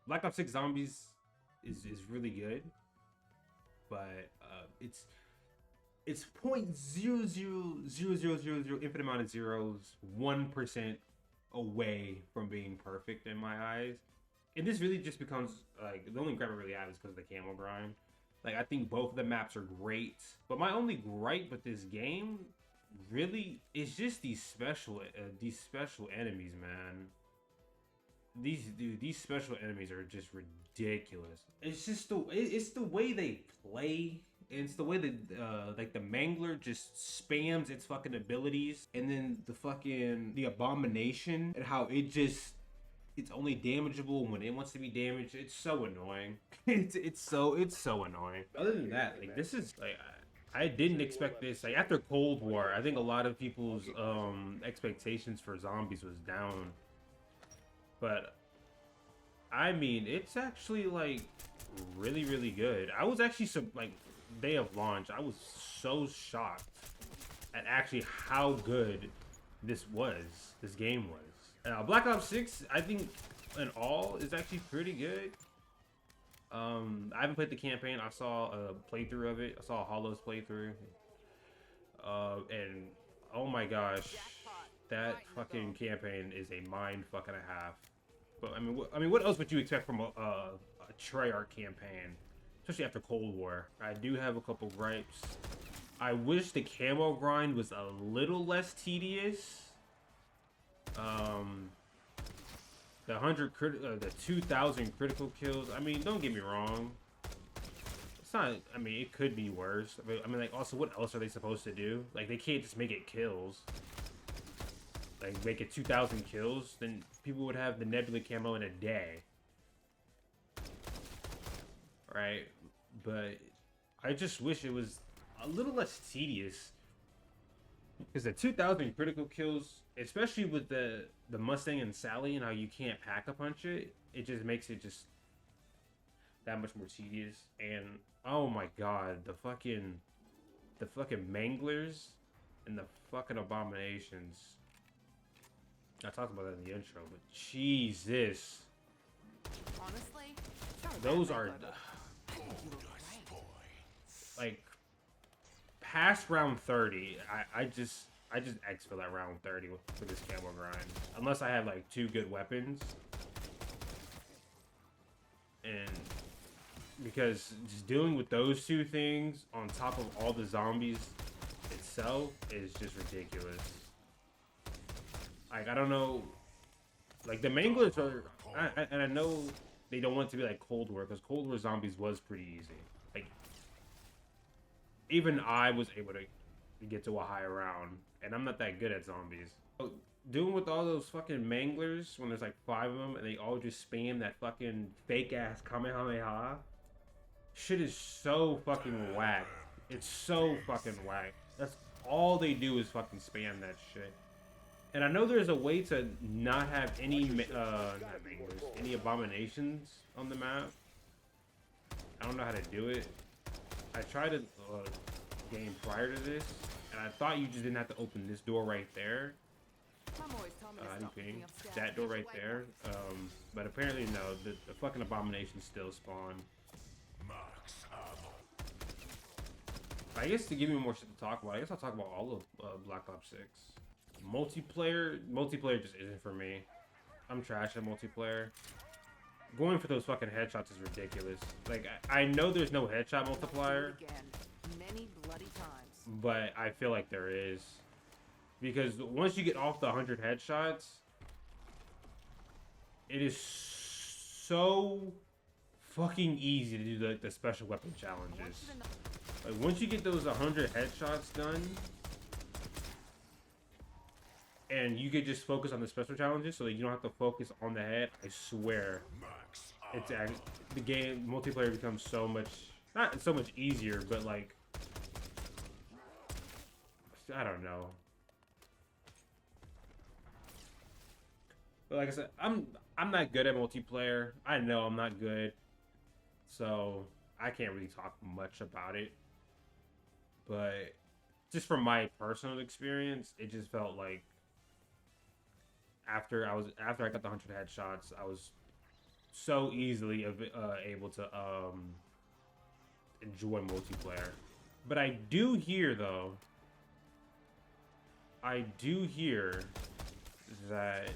Black Ops 6 Zombies is really good, but it's 0.00000 infinite amount of zeros, 1% away from being perfect in my eyes. And this really just becomes like the only gripe I really have is because of the camo grind. Like I think both of the maps are great, but my only gripe with this game really is just these special enemies, man. These special enemies are just ridiculous. It's just it's the way they play. It's the way that like the Mangler just spams its fucking abilities, and then the Abomination and how it's only damageable when it wants to be damaged. It's so annoying. it's so annoying. Other than that, like this is like I didn't expect this. Like after Cold War, I think a lot of people's expectations for zombies was down. But I mean, it's actually like really good. I was actually like day of launch, I was so shocked at actually how good this game was. Black Ops 6, I think in all is actually pretty good. I haven't played the campaign. I saw a playthrough of it. I saw Hollow's playthrough. And oh my gosh, that fucking campaign is a mind fuck and a half. But I mean, what else would you expect from a Treyarch campaign, especially after Cold War? I do have a couple gripes. I wish the camo grind was a little less tedious. The 2,000 critical kills. I mean, don't get me wrong. It's not. I mean, it could be worse. I mean, like, also, what else are they supposed to do? Like, they can't just make it kills. Like, make it 2,000 kills, then people would have the Nebula camo in a day. Right? But I just wish it was a little less tedious. Because the 2,000 critical kills, especially with the Mustang and Sally and how you can't pack-a-punch it, it just makes it just that much more tedious. And oh my god, the fucking Manglers and the fucking Abominations. I talked about that in the intro, but Jesus. Honestly, those are like past round 30. I just X for that round 30 for this camo grind. Unless I have like 2 good weapons. And because just dealing with those 2 things on top of all the zombies itself is just ridiculous. Like, I don't know. Like, the Manglers are... and I know they don't want it to be like Cold War, because Cold War zombies was pretty easy. Like, even I was able to get to a high round, and I'm not that good at zombies. So, doing with all those fucking Manglers, when there's like 5 of them, and they all just spam that fucking fake-ass Kamehameha, shit is so fucking whack. It's so fucking whack. That's all they do is fucking spam that shit. And I know there's a way to not have any any abominations on the map. I don't know how to do it. I tried a game prior to this, and I thought you just didn't have to open this door right there. That door right there. But apparently no, the fucking abominations still spawn. I guess to give me more shit to talk about, I guess I'll talk about all of Black Ops 6. Multiplayer just isn't for me. I'm trash at multiplayer. Going for those fucking headshots is ridiculous. Like, I know there's no headshot multiplier, but I feel like there is. Because once you get off the 100 headshots, it is so fucking easy to do the special weapon challenges. Like, once you get those 100 headshots done, and you could just focus on the special challenges so that you don't have to focus on the head, I swear, it's the game multiplayer becomes so much, not so much easier, but like, I don't know. But like I said, I'm not good at multiplayer. I know I'm not good, so I can't really talk much about it. But just from my personal experience, it just felt like after I got the 100 headshots, I was so easily able to enjoy multiplayer. But I do hear though, I do hear that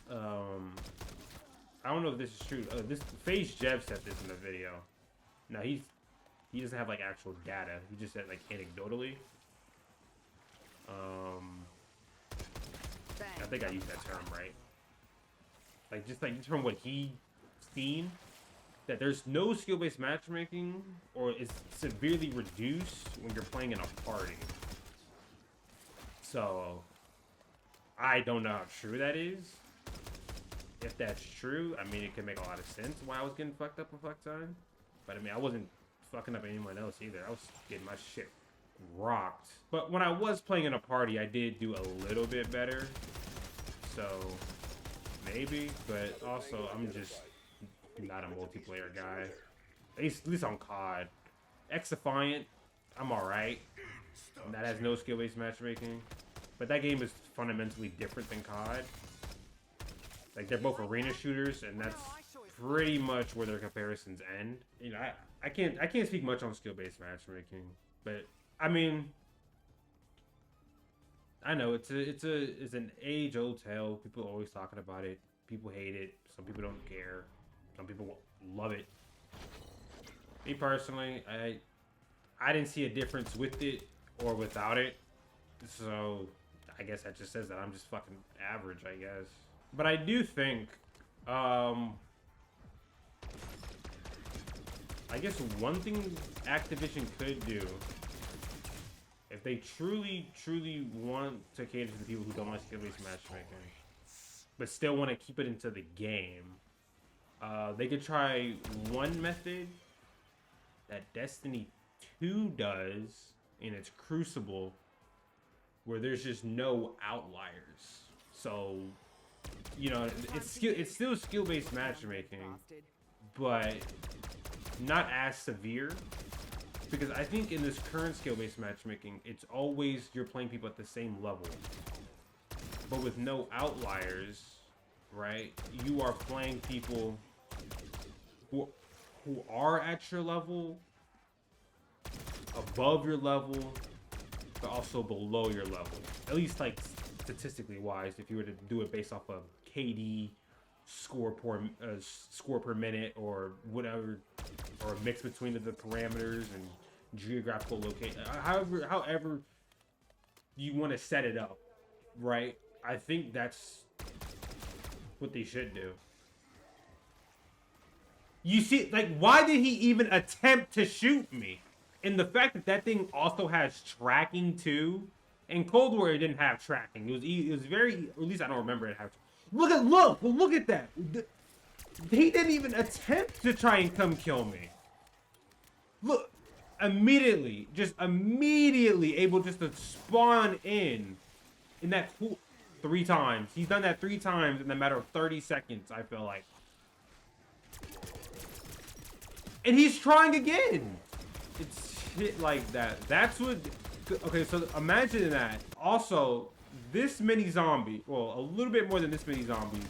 I don't know if this is true. This Phase Jev said this in the video. Now he doesn't have like actual data. He just said like anecdotally. I think I used that term right. Like just from what he seen, that there's no skill-based matchmaking, or it's severely reduced when you're playing in a party. So I don't know how true that is. If that's true, I mean, it could make a lot of sense why I was getting fucked up a fuck ton. But I mean, I wasn't fucking up anyone else either. I was getting my shit rocked. But when I was playing in a party, I did do a little bit better. So maybe, but also I'm just not a multiplayer guy. At least on COD. X-Defiant, I'm alright. That has no skill-based matchmaking. But that game is fundamentally different than COD. Like, they're both arena shooters, and that's pretty much where their comparisons end. You know, I can't speak much on skill-based matchmaking, but I mean, I know it's an age-old tale. People are always talking about it. People hate it. Some people don't care. Some people love it. Me personally, I didn't see a difference with it or without it. So I guess that just says that I'm just fucking average, I guess. But I do think, I guess one thing Activision could do, if they truly want to cater to the people who don't like skill-based matchmaking, but still want to keep it into the game, they could try one method that Destiny 2 does in its Crucible, where there's just no outliers. So, you know, it's still skill-based matchmaking, but not as severe. Because I think in this current skill-based matchmaking, it's always you're playing people at the same level. But with no outliers, right? You are playing people who are at your level, above your level, but also below your level. At least like statistically wise, if you were to do it based off of KD, score per minute, or whatever, or a mix between the parameters and geographical location, however you want to set it up, right? I think that's what they should do. You see, like, why did he even attempt to shoot me? And the fact that that thing also has tracking too. In Cold War, it didn't have tracking. It was very, or at least I don't remember it having. Look at that. He didn't even attempt to try and come kill me. Look, immediately able just to spawn in that 3 times. He's done that 3 times in a matter of 30 seconds, I feel like. And he's trying again. It's shit like that. That's what... Okay, so imagine that. Also, this many zombie, well, a little bit more than this many zombies,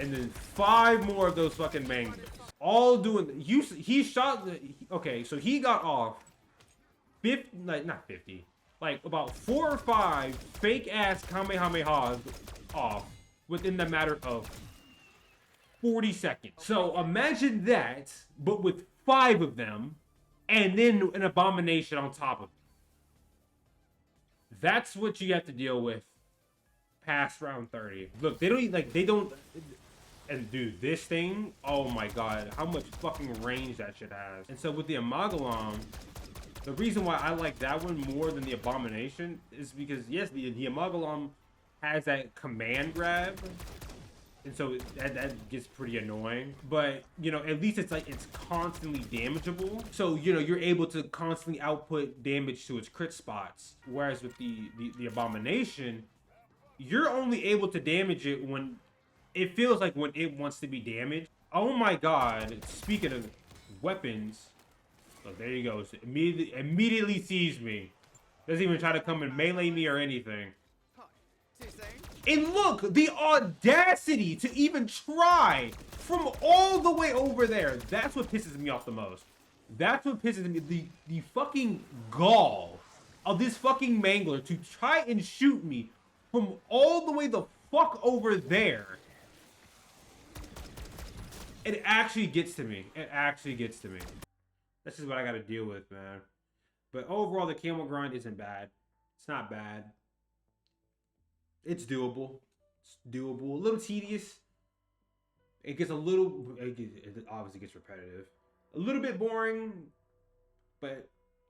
and then 5 more of those fucking manglers. All doing... He shot... Okay, so he got off 50... Like, not 50. Like, about 4 or 5 fake-ass Kamehamehas off within the matter of 40 seconds. So imagine that, but with 5 of them, and then an abomination on top of it. That's what you have to deal with past round 30. Look, they don't, and dude, this thing, oh my god, how much fucking range that shit has. And so with the Amagalam, the reason why I like that one more than the Abomination is because, yes, the Amagalam has that command grab, and so that gets pretty annoying. But, you know, at least it's constantly damageable. So, you know, you're able to constantly output damage to its crit spots. Whereas with the Abomination, you're only able to damage it when it feels like when it wants to be damaged. Oh my god, speaking of weapons, oh, there he goes. Immediately sees me. Doesn't even try to come and melee me or anything. And look, the audacity to even try from all the way over there. That's what pisses me off the most. That's what pisses me. The fucking gall of this fucking mangler to try and shoot me from all the way the fuck over there. It actually gets to me. It actually gets to me. That's just what I gotta deal with, man. But overall, the camel grind isn't bad. It's not bad. It's doable. It's doable. A little tedious. It gets a little... It obviously gets repetitive. A little bit boring, but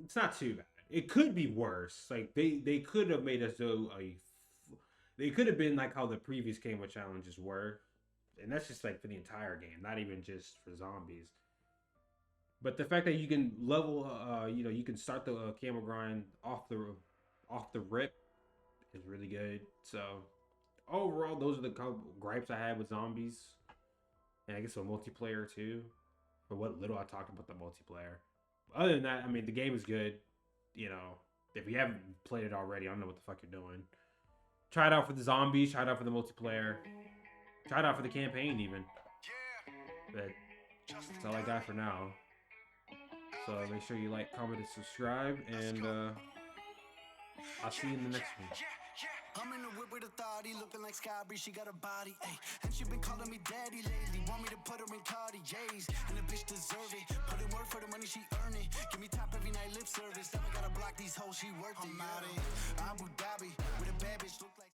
it's not too bad. It could be worse. Like, they could have made us do a... They could have been like how the previous camel challenges were. And that's just like for the entire game, not even just for zombies. But the fact that you can level, you know, you can start the camel grind off the rip is really good. So overall, those are the gripes I had with zombies, and I guess with multiplayer too. For what little I talked about the multiplayer. Other than that, I mean, the game is good. You know, if you haven't played it already, I don't know what the fuck you're doing. Try it out for the zombies. Try it out for the multiplayer. Try it out for the campaign even. But that's all I got for now. So make sure you like, comment, and subscribe, and I'll see you in the next one. I'm in the whip with authority, looking like Skybree, she got a body, ayy. And she been calling me daddy lately, want me to put her in Cartiers. And the bitch deserve it, put in work for the money she earn it. Give me top every night, lip service, never gotta block these hoes, she worth it. I'm out in Abu Dhabi, with a bad bitch, look like